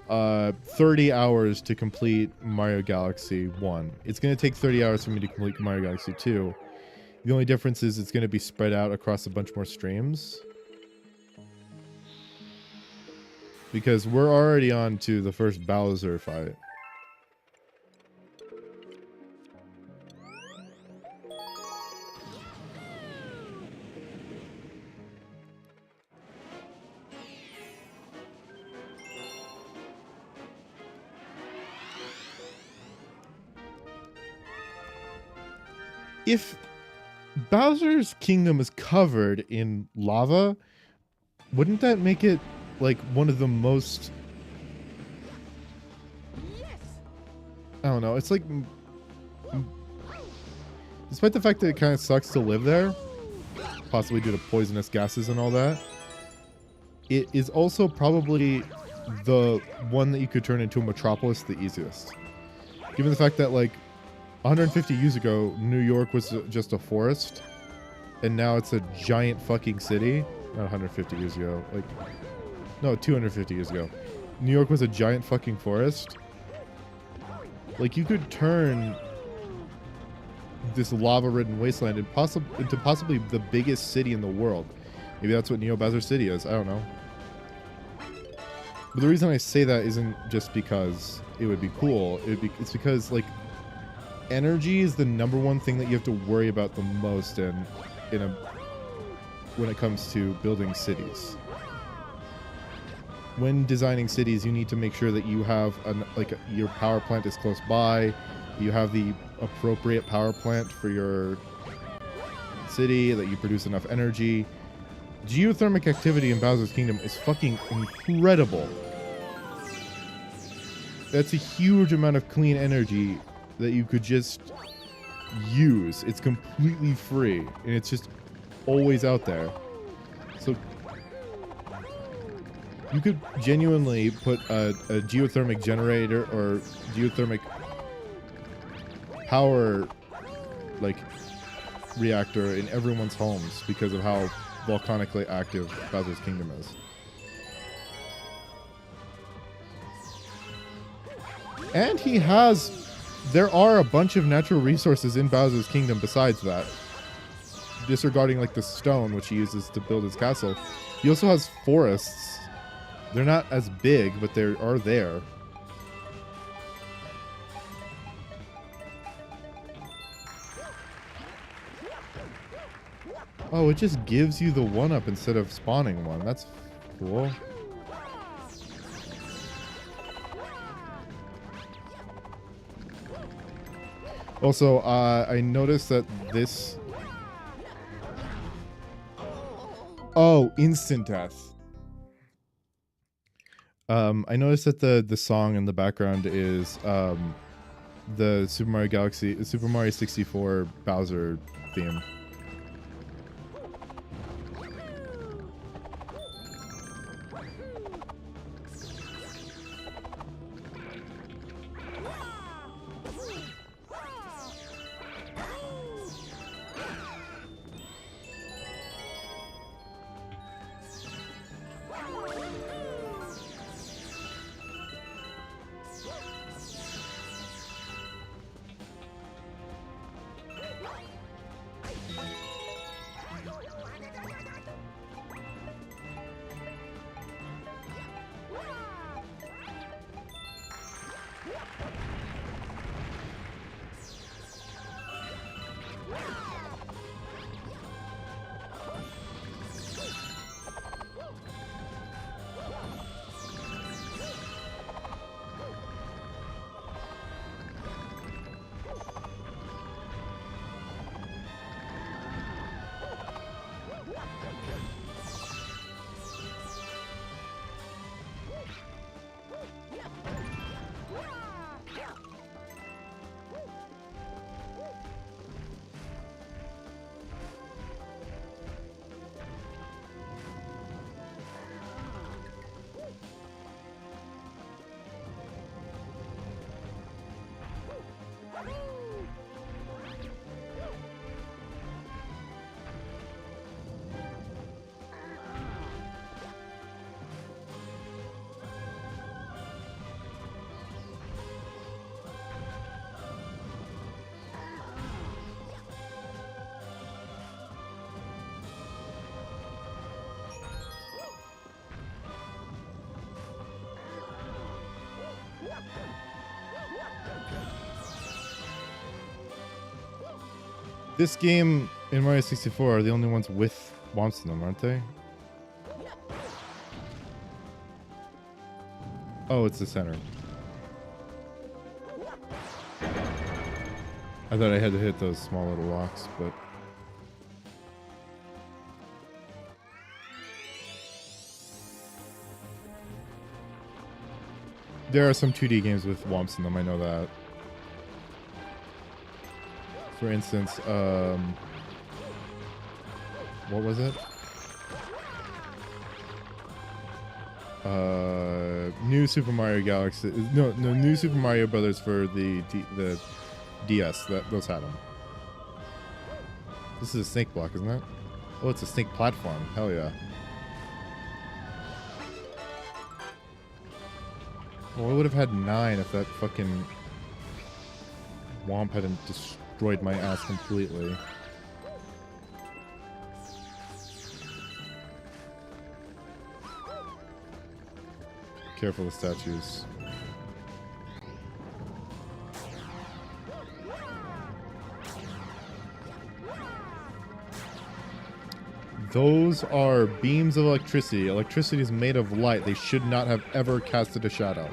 30 hours to complete Mario Galaxy 1. It's going to take 30 hours for me to complete Mario Galaxy 2. The only difference is it's going to be spread out across a bunch more streams. Because we're already on to the first Bowser fight. If Bowser's kingdom is covered in lava, wouldn't that make it like one of the most... I don't know, it's like... Despite the fact that it kind of sucks to live there, possibly due to poisonous gases and all that, it is also probably the one that you could turn into a metropolis the easiest. Given the fact that, like, 150 years ago, New York was just a forest, and now it's a giant fucking city. Not 150 years ago, like, no, 250 years ago. New York was a giant fucking forest. Like, you could turn this lava-ridden wasteland into possibly the biggest city in the world. Maybe that's what Neo Bowser City is. I don't know. But the reason I say that isn't just because it would be cool. It's because, like, energy is the #1 thing that you have to worry about the most when it comes to building cities. When designing cities, you need to make sure that you have your power plant is close by, you have the appropriate power plant for your city, that you produce enough energy. Geothermic activity in Bowser's Kingdom is fucking incredible. That's a huge amount of clean energy that you could just use. It's completely free, and it's just always out there. So you could genuinely put a geothermic generator or geothermic power like reactor in everyone's homes because of how volcanically active Bowser's Kingdom is. And there are a bunch of natural resources in Bowser's Kingdom besides that. Disregarding like the stone, which he uses to build his castle. He also has forests. They're not as big, but they are there. Oh, it just gives you the 1-up instead of spawning one. That's cool. Also, I noticed that this... Oh, instant death. I noticed that the song in the background is the Super Mario 64 Bowser theme. This game and Mario 64 are the only ones with womps in them, aren't they? Oh, it's the center. I thought I had to hit those small little rocks, but... There are some 2D games with womps in them, I know that. For instance, what was it? New Super Mario Galaxy. No, New Super Mario Brothers for the DS. Those had them. This is a snake block, isn't it? Oh, it's a snake platform. Hell yeah. Well, I would have had 9 if that fucking womp hadn't destroyed my ass completely. Careful of statues. Those are beams of electricity. Electricity is made of light. They should not have ever casted a shadow.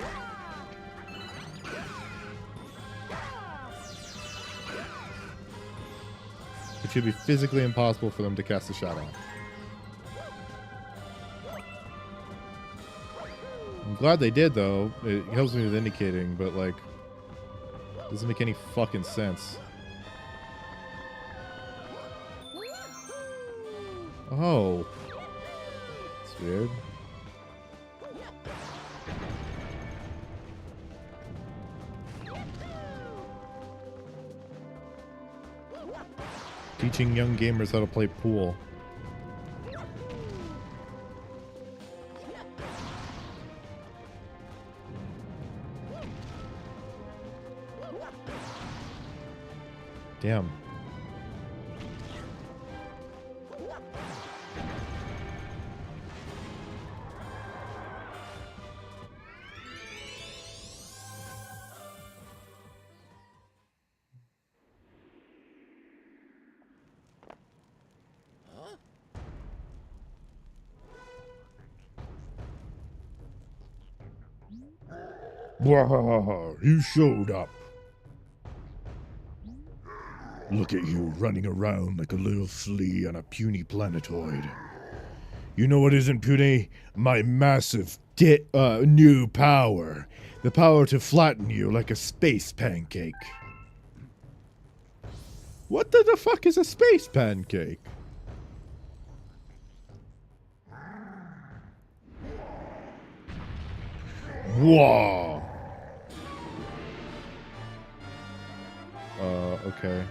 it should be physically impossible for them to cast a shadow. I'm glad they did, though. It helps me with indicating, but, like, doesn't make any fucking sense. Oh. That's weird. Teaching young gamers how to play pool. Damn. Blah, you showed up. Look at you running around like a little flea on a puny planetoid. You know what isn't puny? My massive new power. The power to flatten you like a space pancake. What the fuck is a space pancake? Whoa! Okay.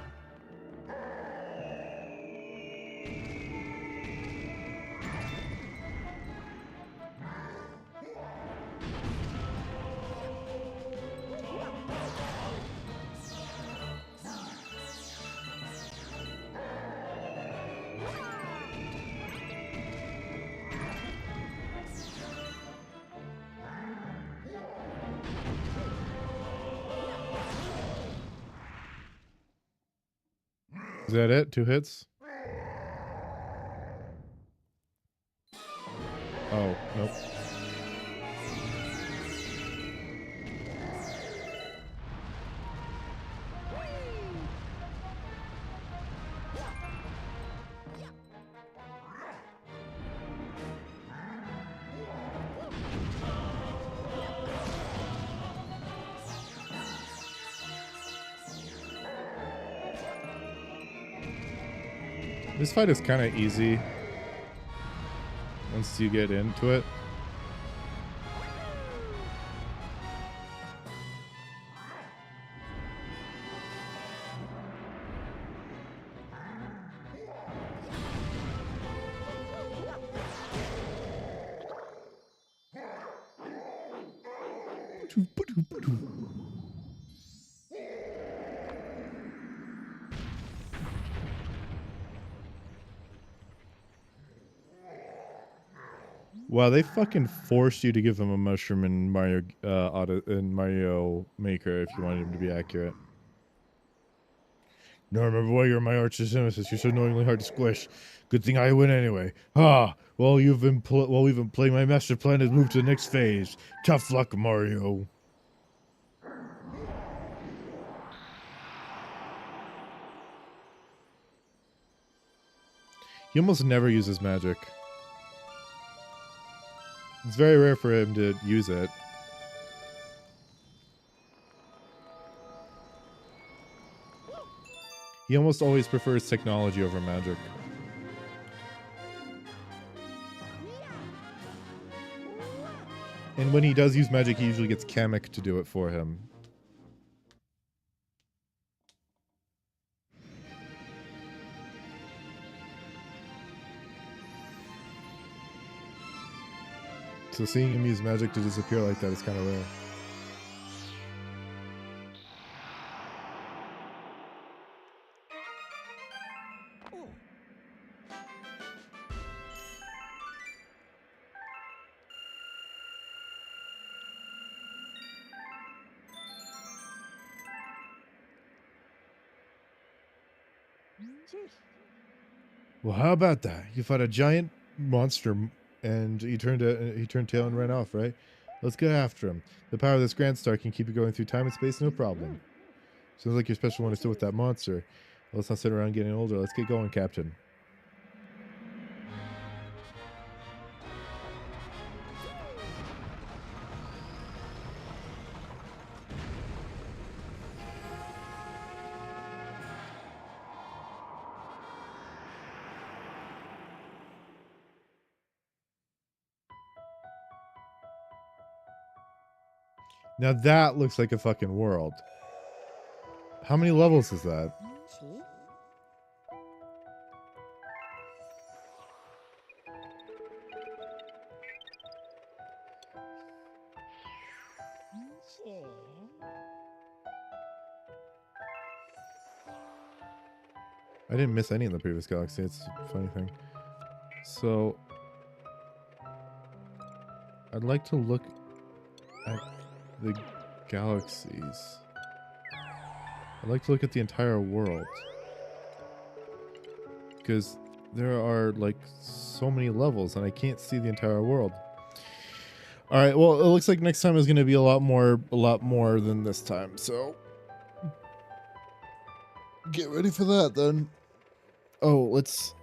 Is that it? 2 hits? Oh, nope. This fight is kind of easy once you get into it. Wow, they fucking forced you to give him a mushroom in Mario Mario Maker if you wanted him to be accurate. Now remember why you're my arch nemesis. You're so annoyingly hard to squish. Good thing I win anyway. Ah, well we've been playing. My master plan has moved to the next phase. Tough luck, Mario. He almost never uses magic. It's very rare for him to use it. He almost always prefers technology over magic. And when he does use magic, he usually gets Kamek to do it for him. So seeing him use magic to disappear like that is kind of rare. Well, how about that? You fought a giant monster and he turned tail and ran off, right? Let's get after him. The power of this Grand Star can keep you going through time and space, no problem. Sounds like your special one is still with that monster. Let's not sit around getting older. Let's get going, Captain. Now that looks like a fucking world. How many levels is that? I didn't miss any in the previous galaxy. It's a funny thing. So I'd like to look at the galaxies. I'd like to look at the entire world. Because there are like so many levels and I can't see the entire world. Alright, well it looks like next time is gonna be a lot more than this time, so get ready for that then. Oh, let's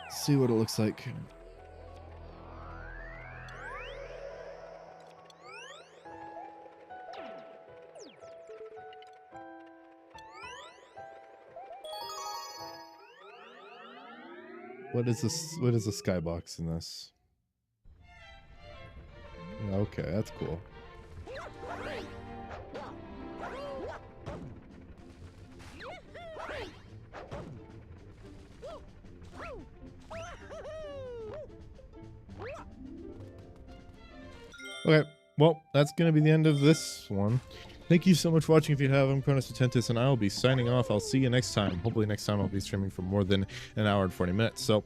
see what it looks like. What is this? What is a skybox in this? Yeah, okay, that's cool. Okay, well, that's going to be the end of this one. Thank you so much for watching. If you have, I'm Chronos Atentis, and I'll be signing off. I'll see you next time. Hopefully next time I'll be streaming for more than an hour and 40 minutes. So